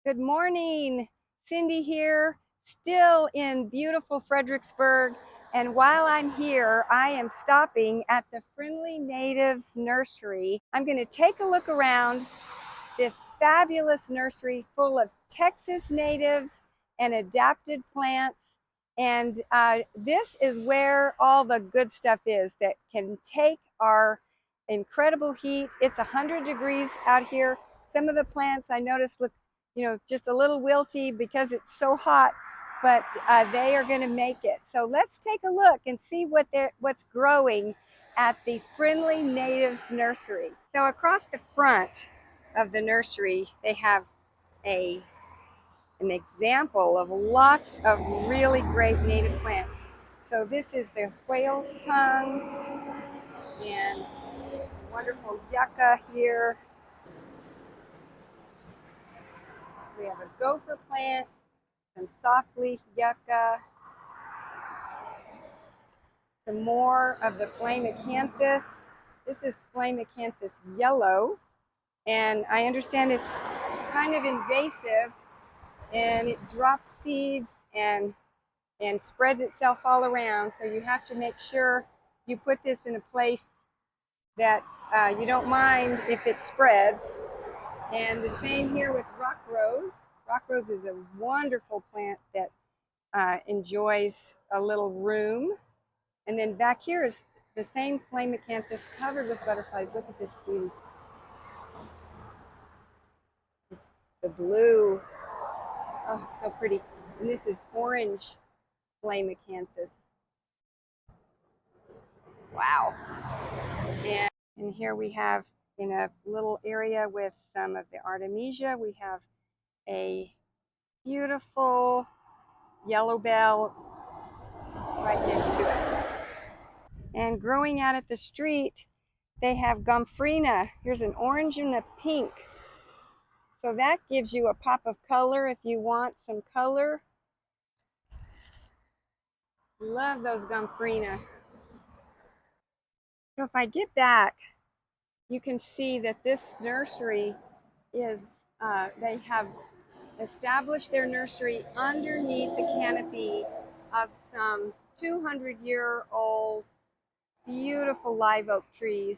Good morning, Cindy here, still in beautiful Fredericksburg. And while I'm here, I am stopping at the Friendly Natives Nursery. I'm going to take a look around this fabulous nursery full of Texas natives and adapted plants. And this is where all the good stuff is that can take our incredible heat. It's 100 degrees out here. Some of the plants I noticed look, just a little wilty because it's so hot, but they are going to make it. So let's take a look and see what's growing at the Friendly Natives Nursery. So across the front of the nursery, they have an example of lots of really great native plants. So this is the whale's tongue and wonderful yucca here. We have a gopher plant, some softleaf yucca, some more of the flame acanthus. This is flame acanthus yellow, and I understand it's kind of invasive, and it drops seeds and spreads itself all around. So you have to make sure you put this in a place that you don't mind if it spreads. And the same here with rock rose. Rock rose is a wonderful plant that enjoys a little room. And then back here is the same flame acanthus covered with butterflies. Look at this beauty. It's the blue. Oh, so pretty. And this is orange flame acanthus. Wow. And here we have, in a little area with some of the artemisia, we have a beautiful yellow bell right next to it. And growing out at the street, they have gomphrena. Here's an orange and a pink. So that gives you a pop of color if you want some color. Love those gomphrena. So if I get back, you can see that this nursery is, they have established their nursery underneath the canopy of some 200-year-old beautiful live oak trees.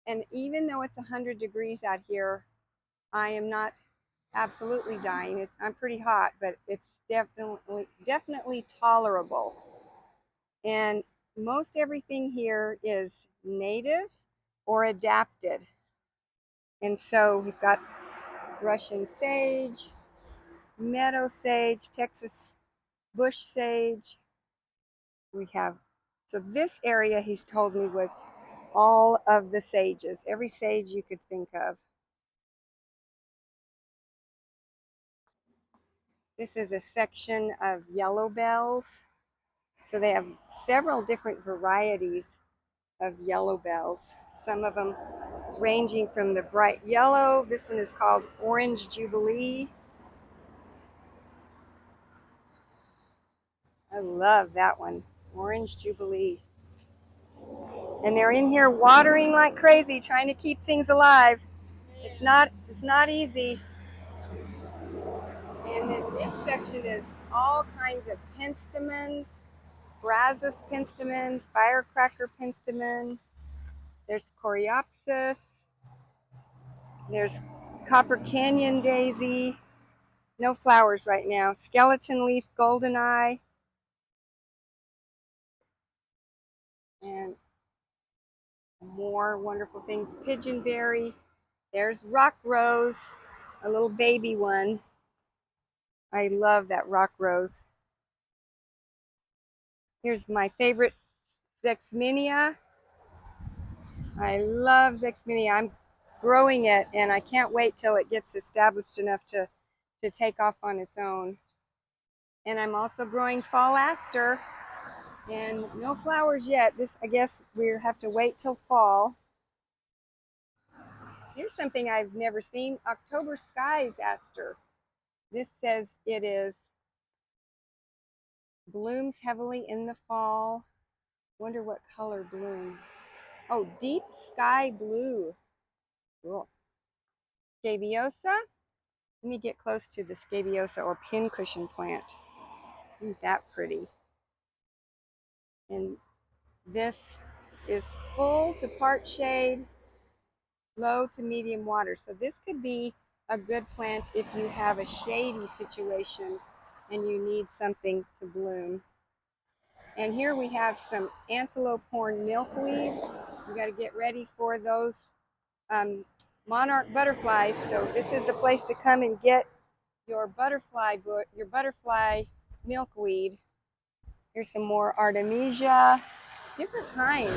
And even though it's 100 degrees out here, I am not absolutely dying. I'm pretty hot, but it's definitely tolerable. And most everything here is native or adapted. And so we've got Russian sage, meadow sage, Texas bush sage. We have, so this area he's told me was all of the sages, every sage you could think of. This is a section of yellow bells. So they have several different varieties of yellow bells. Some of them ranging from the bright yellow. This one is called Orange Jubilee. I love that one, Orange Jubilee. And they're in here watering like crazy, trying to keep things alive. It's not easy. And then this section is all kinds of penstemons, Brazos penstemon, firecracker penstemon. There's coreopsis. There's Copper Canyon daisy. No flowers right now. Skeleton leaf goldeneye. And more wonderful things. Pigeonberry. There's rock rose, a little baby one. I love that rock rose. Here's my favorite Zexminia. I love Zexminia. I'm growing it, and I can't wait till it gets established enough to take off on its own. And I'm also growing fall aster, and no flowers yet. This, I guess we have to wait till fall. Here's something I've never seen, October Sky Aster. This says it is blooms heavily in the fall. Wonder what color bloom. Oh, deep sky blue. Cool. Javiosa, Let me get close to the scabiosa or pincushion plant. Isn't that pretty? And this is full to part shade, low to medium water. So this could be a good plant if you have a shady situation and you need something to bloom. And here we have some antelope horn milkweed. You got to get ready for those monarch butterflies. So this is the place to come and get your butterfly milkweed. Here's some more artemisia, different kinds.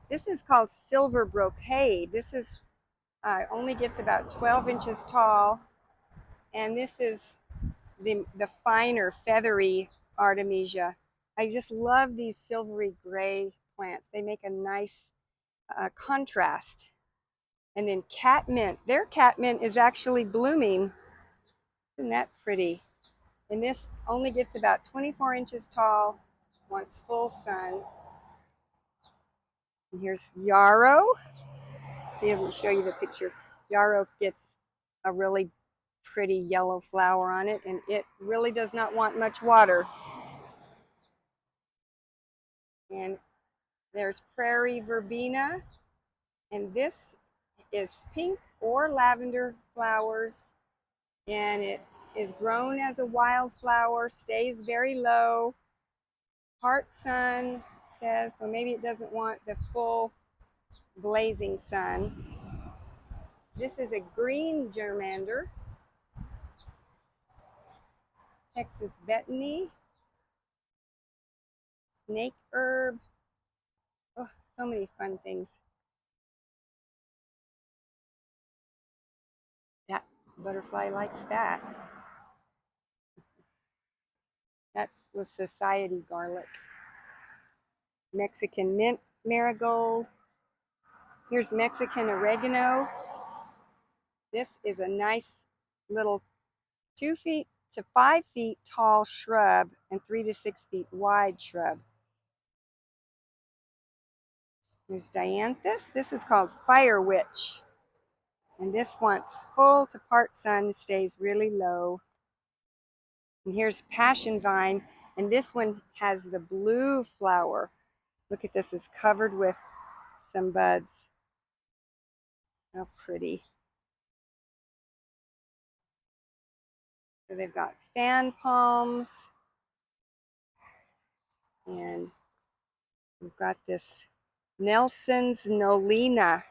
This is called silver brocade. This is only gets about 12 inches tall, and this is the finer feathery artemisia. I just love these silvery gray plants. They make a nice contrast. And then catmint. Their catmint is actually blooming. Isn't that pretty? And this only gets about 24 inches tall, wants full sun. And here's yarrow. See, I'm going to show you the picture. Yarrow gets a really pretty yellow flower on it, and it really does not want much water. And there's Prairie Verbina, and this is pink or lavender flowers, and it is grown as a wildflower, stays very low, part sun says, so maybe it doesn't want the full blazing sun. This is a green germander, Texas betony, snake herb. Oh, so many fun things. That butterfly likes that. That's with society garlic. Mexican mint marigold. Here's Mexican oregano. This is a nice little 2 feet to 5 feet tall shrub and 3 to 6 feet wide shrub. There's dianthus. This is called fire witch. And this wants full to part sun, stays really low. And here's passion vine. And this one has the blue flower. Look at this, it's covered with some buds. How pretty. So they've got fan palms. And we've got this Nelson's Nolina.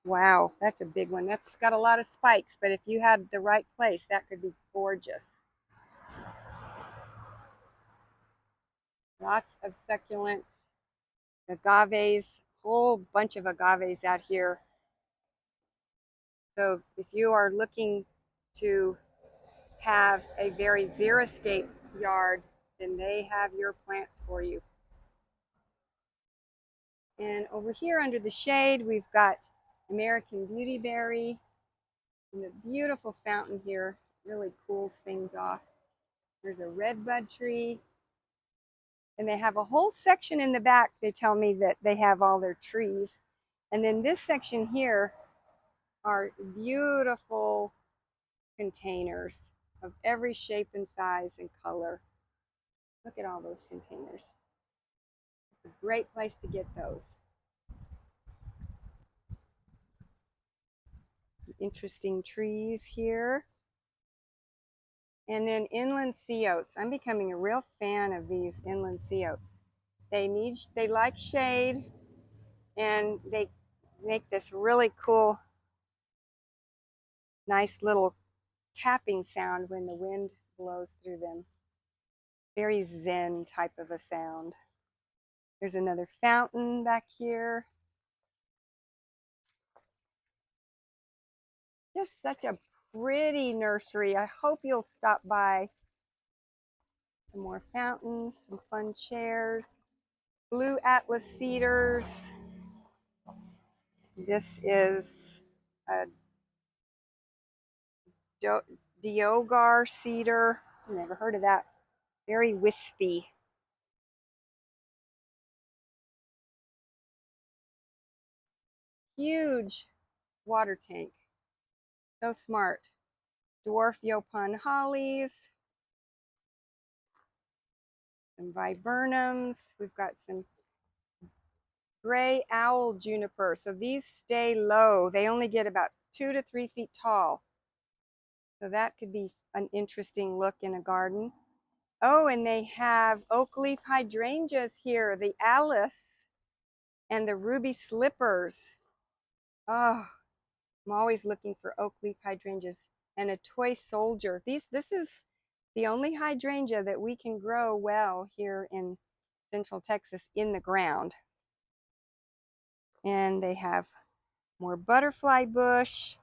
Wow, that's a big one. That's got a lot of spikes, but if you had the right place, that could be gorgeous. Lots of succulents, agaves, whole bunch of agaves out here. So if you are looking to have a very xeriscape yard, then they have your plants for you. And over here under the shade, we've got American beautyberry, and the beautiful fountain here really cools things off. There's a redbud tree, and they have a whole section in the back. They tell me that they have all their trees. And then this section here are beautiful containers of every shape and size and color. Look at all those containers. It's a great place to get those. Interesting trees here. And then inland sea oats. I'm becoming a real fan of these inland sea oats. They like shade, and they make this really cool, nice little tapping sound when the wind blows through them. Very zen type of a sound. There's another fountain back here. Just such a pretty nursery. I hope you'll stop by. Some more fountains, some fun chairs, blue Atlas cedars. This is a Dodogar Cedar. Never heard of that. Very wispy. Huge water tank. So smart. Dwarf Yopon hollies. Some viburnums. We've got some gray owl juniper. So these stay low. They only get about 2 to 3 feet tall. So that could be an interesting look in a garden. Oh, and they have oak leaf hydrangeas here, the Alice and the ruby slippers. Oh, I'm always looking for oak leaf hydrangeas and a toy soldier. This is the only hydrangea that we can grow well here in Central Texas in the ground. And they have more butterfly bush,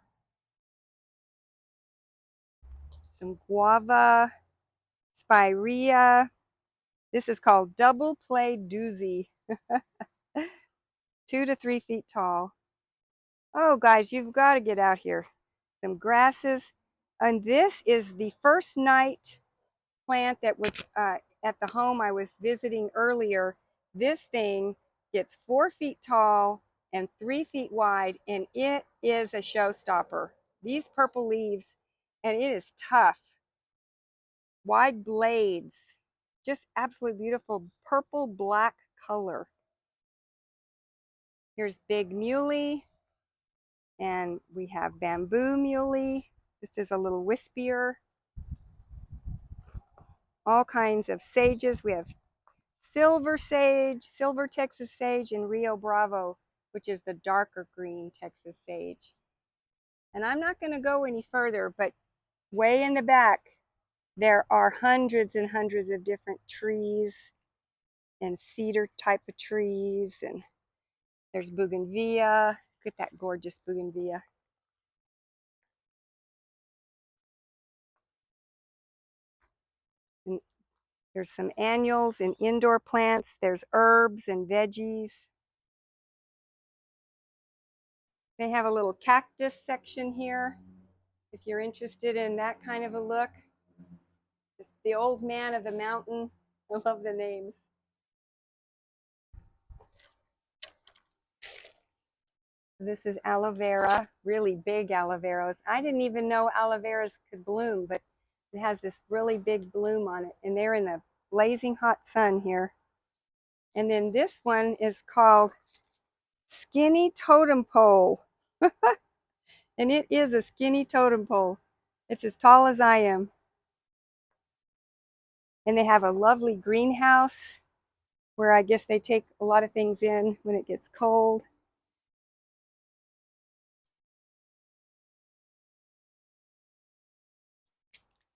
some guava, spirea. This is called double play doozy. 2 to 3 feet tall. Oh, guys, you've got to get out here. Some grasses. And this is the first night plant that was at the home I was visiting earlier. This thing gets 4 feet tall and 3 feet wide, and it is a showstopper. These purple leaves, and it is tough. Wide blades, just absolutely beautiful purple black color. Here's big muley, and we have bamboo muley. This is a little wispier. All kinds of sages. We have silver sage, silver Texas sage, and Rio Bravo, which is the darker green Texas sage. And I'm not going to go any further, but way in the back, there are hundreds and hundreds of different trees and cedar type of trees. And there's bougainvillea. Look at that gorgeous bougainvillea. And there's some annuals and indoor plants. There's herbs and veggies. They have a little cactus section here if you're interested in that kind of a look. It's the old man of the mountain. I love the names. This is aloe vera, really big aloe veras. I didn't even know aloe veras could bloom, but it has this really big bloom on it. And they're in the blazing hot sun here. And then this one is called Skinny Totem Pole. And it is a skinny totem pole. It's as tall as I am. And they have a lovely greenhouse where I guess they take a lot of things in when it gets cold.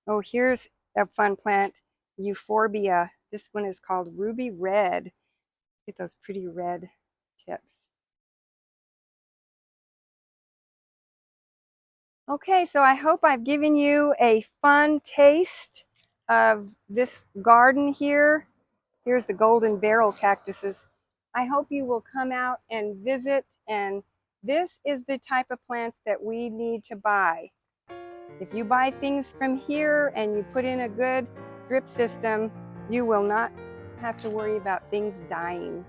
Oh, here's a fun plant, Euphorbia. This one is called Ruby Red. Get those pretty red tips. Okay, so I hope I've given you a fun taste of this garden here. Here's the golden barrel cactuses. I hope you will come out and visit, and this is the type of plants that we need to buy. If you buy things from here and you put in a good drip system, you will not have to worry about things dying.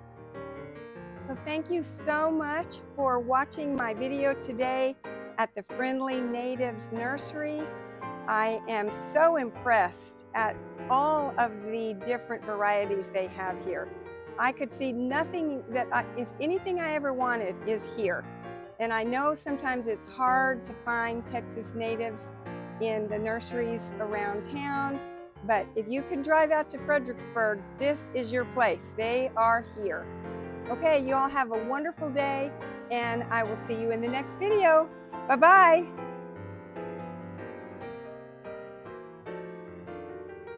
So thank you so much for watching my video today at the Friendly Natives Nursery. I am so impressed at all of the different varieties they have here. I could see nothing that, if anything I ever wanted is here. And I know sometimes it's hard to find Texas natives in the nurseries around town, but if you can drive out to Fredericksburg, this is your place. They are here. Okay, you all have a wonderful day, and I will see you in the next video. Bye-bye.